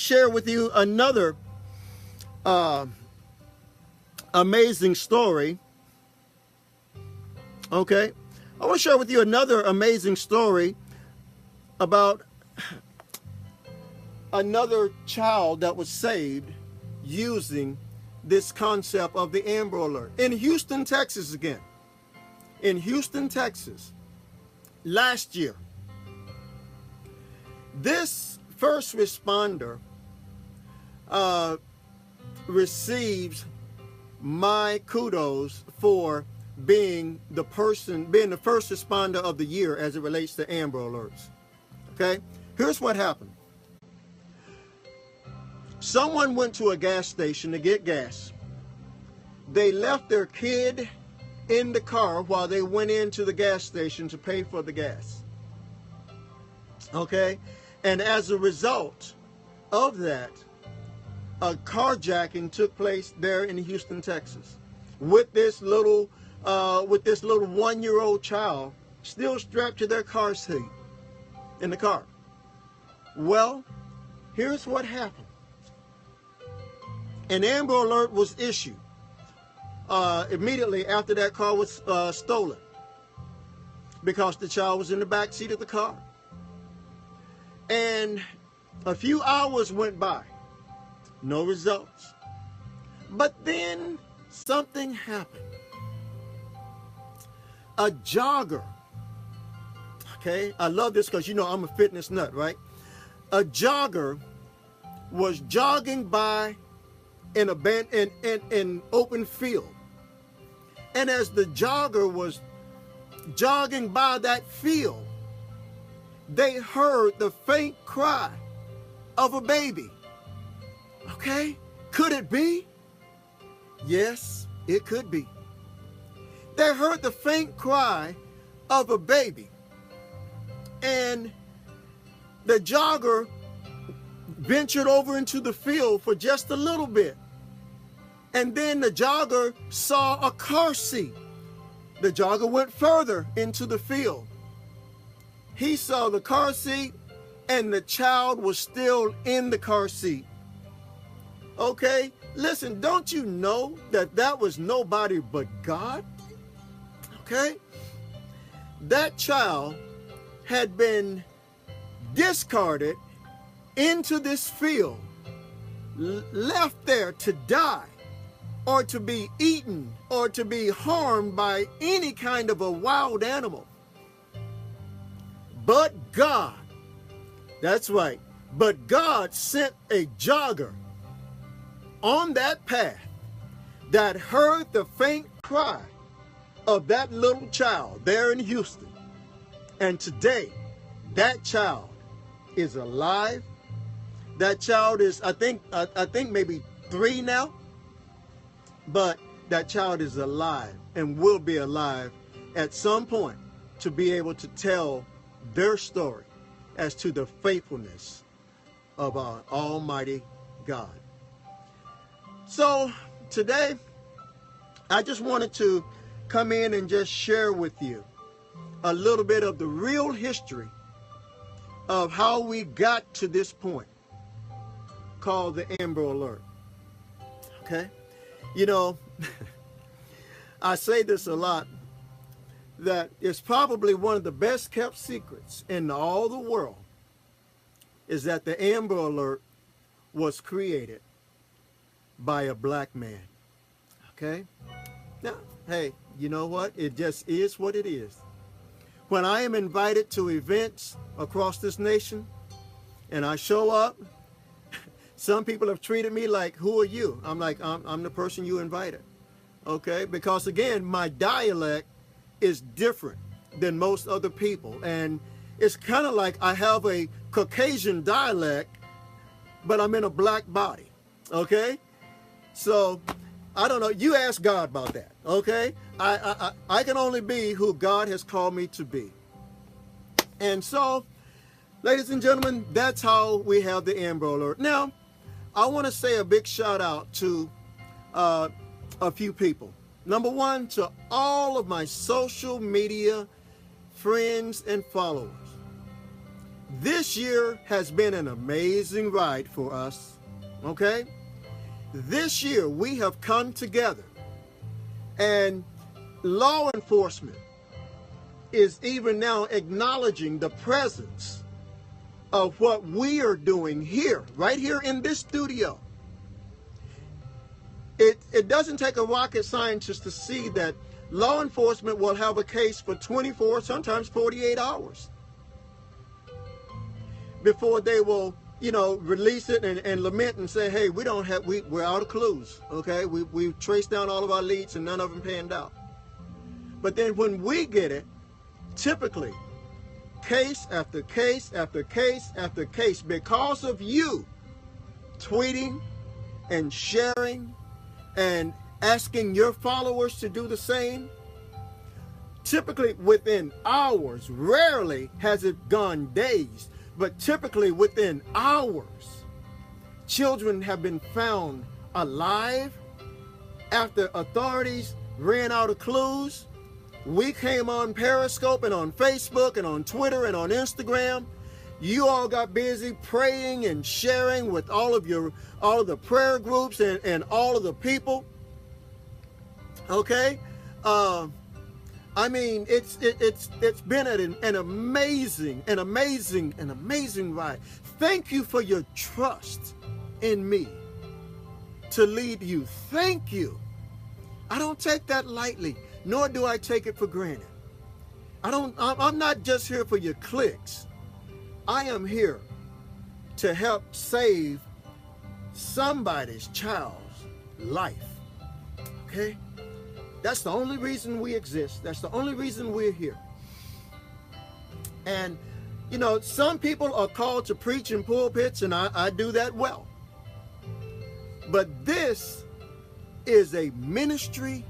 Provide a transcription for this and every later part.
share with you another amazing story. Okay, I want to share with you another amazing story about another child that was saved using this concept of the Amber Alert in Houston, Texas again. In Houston, Texas, last year, this first responder receives my kudos for being the first responder of the year as it relates to Amber Alerts. Okay, here's what happened. Someone went to a gas station to get gas. They left their kid in the car while they went into the gas station to pay for the gas. Okay, and as a result of that, a carjacking took place there in Houston, Texas, with this little 1-year-old child still strapped to their car seat in the car. Well, here's what happened. An Amber Alert was issued immediately after that car was stolen, because the child was in the back seat of the car. And a few hours went by, no results. But then something happened. A jogger, okay, I love this because you know I'm a fitness nut, right? A jogger was jogging by in an open field. And as the jogger was jogging by that field, they heard the faint cry of a baby. Okay, could it be? Yes, it could be. They heard the faint cry of a baby. And the jogger ventured over into the field for just a little bit. And then the jogger saw a car seat. The jogger went further into the field. He saw the car seat and the child was still in the car seat. Okay, listen, don't you know that that was nobody but God? Okay, that child had been discarded into this field, left there to die, or to be eaten, or to be harmed by any kind of a wild animal. But God, that's right, but God sent a jogger on that path that heard the faint cry of that little child there in Houston. And today, that child is alive. That child is, I think maybe 3 now. But that child is alive and will be alive at some point to be able to tell their story as to the faithfulness of our Almighty God. So today, I just wanted to come in and just share with you a little bit of the real history of how we got to this point called the Amber Alert. Okay? You know, I say this a lot, that it's probably one of the best kept secrets in all the world is that the Amber Alert was created by a black man. Okay? Now, hey, you know what? It just is what it is. When I am invited to events across this nation and I show up, some people have treated me like, who are you? I'm like, I'm the person you invited. Okay? Because again, my dialect is different than most other people. And it's kind of like I have a Caucasian dialect, but I'm in a black body. Okay? So, I don't know. You ask God about that. Okay? I can only be who God has called me to be. And so, ladies and gentlemen, that's how we have the Amber Alert. Now, I want to say a big shout out to a few people. Number one, to all of my social media friends and followers. This year has been an amazing ride for us, okay? This year we have come together, and law enforcement is even now acknowledging the presence of what we are doing here, right here in this studio. It doesn't take a rocket scientist to see that law enforcement will have a case for 24, sometimes 48 hours before they will, release it and lament and say, hey, we're out of clues, okay? We've traced down all of our leads and none of them panned out. But then when we get it, typically, case after case after case after case, because of you tweeting and sharing and asking your followers to do the same, typically within hours, rarely has it gone days, but typically within hours, children have been found alive after authorities ran out of clues. We came on Periscope and on Facebook and on Twitter and on Instagram. You all got busy praying and sharing with all of the prayer groups and all of the people. Okay? I mean, it's been an amazing ride. Thank you for your trust in me to lead you. Thank you. I don't take that lightly, nor do I take it for granted. I'm not just here for your clicks. I am here to help save somebody's child's life. Okay? That's the only reason we exist. That's the only reason we're here. And, some people are called to preach in pulpits, and I do that well. But this is a ministry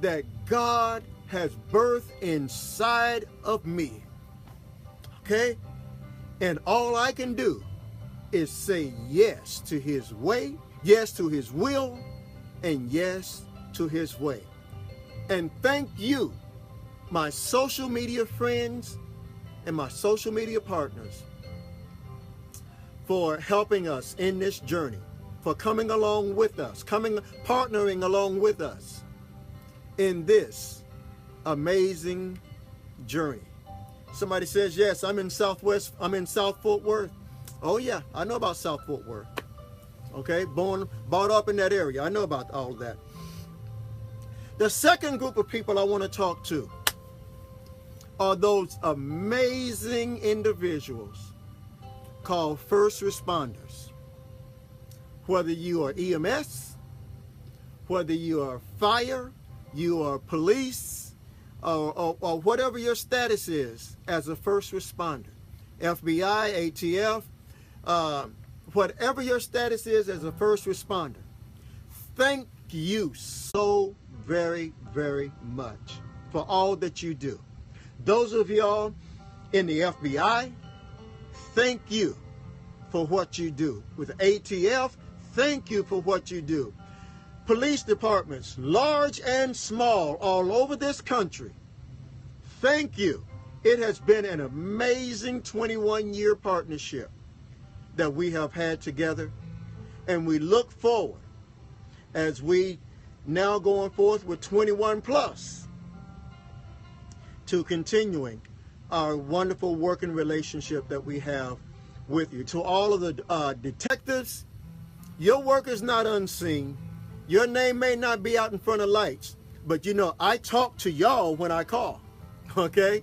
that God has birthed inside of me. Okay? And all I can do is say yes to his way, yes to his will, and yes to his way. And thank you, my social media friends and my social media partners, for helping us in this journey, for coming along with us, partnering along with us in this amazing journey. Somebody says, yes, I'm in South Fort Worth. Oh yeah, I know about South Fort Worth. Okay, brought up in that area. I know about all of that. The second group of people I want to talk to are those amazing individuals called first responders. Whether you are EMS, whether you are fire, you are police, or whatever your status is as a first responder, FBI, ATF, whatever your status is as a first responder, thank you so very, very much for all that you do. Those of y'all in the FBI, thank you for what you do. With ATF, thank you for what you do. Police departments, large and small, all over this country, thank you. It has been an amazing 21-year partnership that we have had together, and we look forward as we now going forth with 21 plus to continuing our wonderful working relationship that we have with you. To all of the detectives, your work is not unseen. Your name may not be out in front of lights, but I talk to y'all when I call, okay?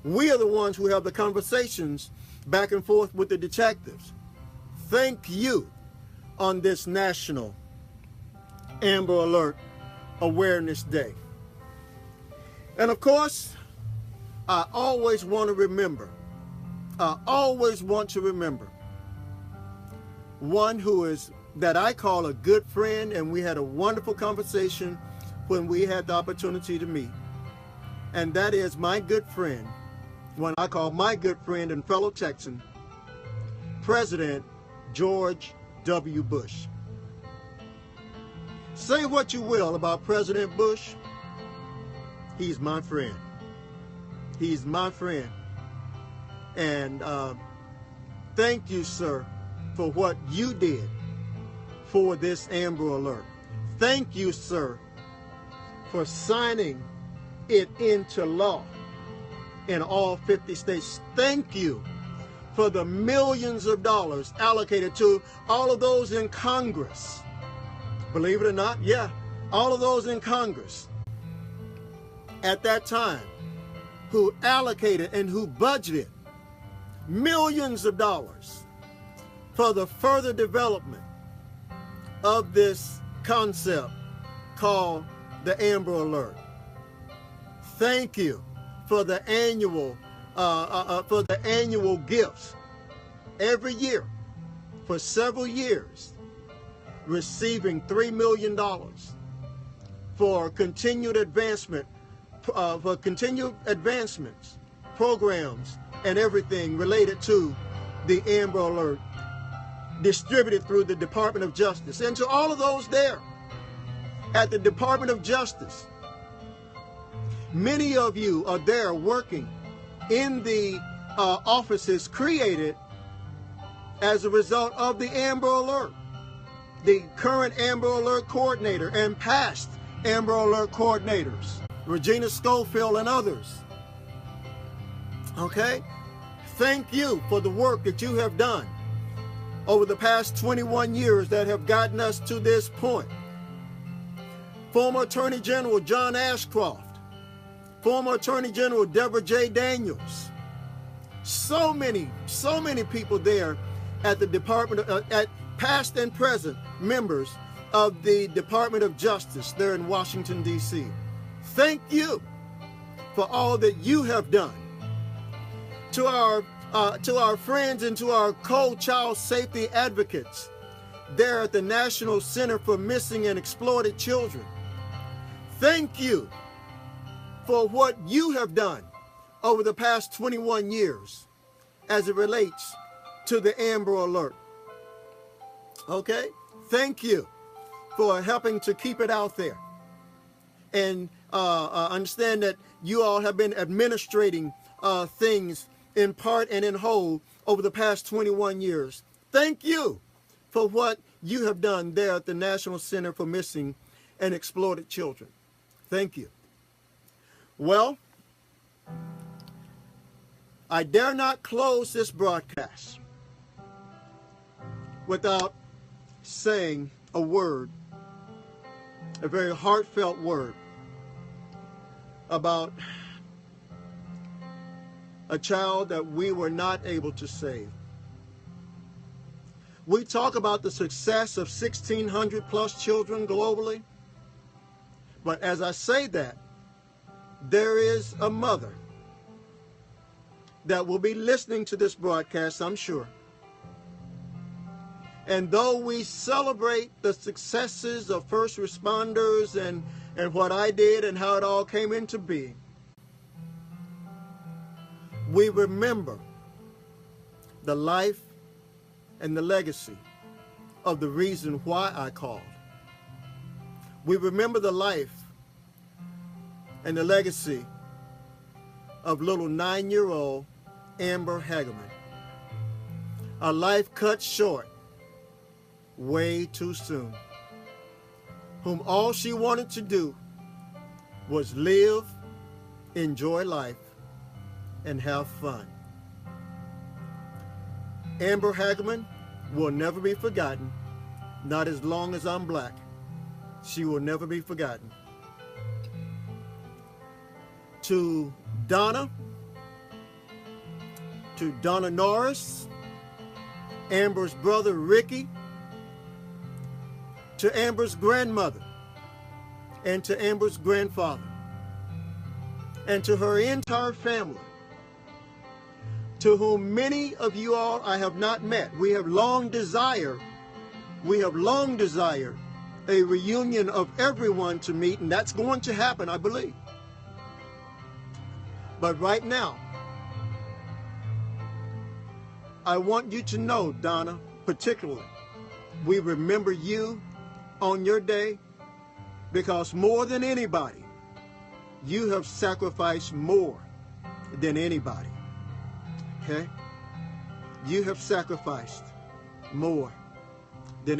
We are the ones who have the conversations back and forth with the detectives. Thank you on this National Amber Alert Awareness Day. And of course, I always want to remember one who is that I call a good friend, and we had a wonderful conversation when we had the opportunity to meet. And that is my good friend, one I call my good friend and fellow Texan, President George W. Bush. Say what you will about President Bush, he's my friend. He's my friend. And thank you, sir, for what you did for this Amber Alert. Thank you, sir, for signing it into law in all 50 states. Thank you for the millions of dollars allocated to all of those in Congress. Believe it or not, yeah, all of those in Congress at that time who allocated and who budgeted millions of dollars for the further development of this concept called the Amber Alert. Thank you for the annual gifts every year for several years, receiving $3 million for continued advancement, programs, and everything related to the Amber Alert, distributed through the Department of Justice. And to all of those there at the Department of Justice, many of you are there working in the offices created as a result of the Amber Alert. The current Amber Alert coordinator and past Amber Alert coordinators, Regina Schofield and others. Okay? Thank you for the work that you have done over the past 21 years that have gotten us to this point. Former Attorney General John Ashcroft, former Attorney General Deborah J. Daniels, so many people there at the Department, at past and present members of the Department of Justice there in Washington, D.C. Thank you for all that you have done. To our friends and to our co-child safety advocates there at the National Center for Missing and Exploited Children, thank you for what you have done over the past 21 years as it relates to the Amber Alert. Okay? Thank you for helping to keep it out there. And understand that you all have been administrating things in part and in whole over the past 21 years. Thank you for what you have done there at the National Center for Missing and Exploited Children. Thank you. Well, I dare not close this broadcast without saying a word, a very heartfelt word about a child that we were not able to save. We talk about the success of 1,600 plus children globally, but as I say that, there is a mother that will be listening to this broadcast, I'm sure. And though we celebrate the successes of first responders and what I did and how it all came into being, we remember the life and the legacy of the reason why I called. We remember the life and the legacy of little 9-year-old Amber Hagerman. A life cut short way too soon, whom all she wanted to do was live, enjoy life, and have fun. Amber Hagerman will never be forgotten, not as long as I'm black. She will never be forgotten. To Donna Norris, Amber's brother Ricky, to Amber's grandmother, and to Amber's grandfather, and to her entire family, to whom many of you all I have not met. We have long desired a reunion of everyone to meet, and that's going to happen, I believe. But right now, I want you to know, Donna, particularly, we remember you on your day because more than anybody, you have sacrificed more than anybody. Okay? You have sacrificed more than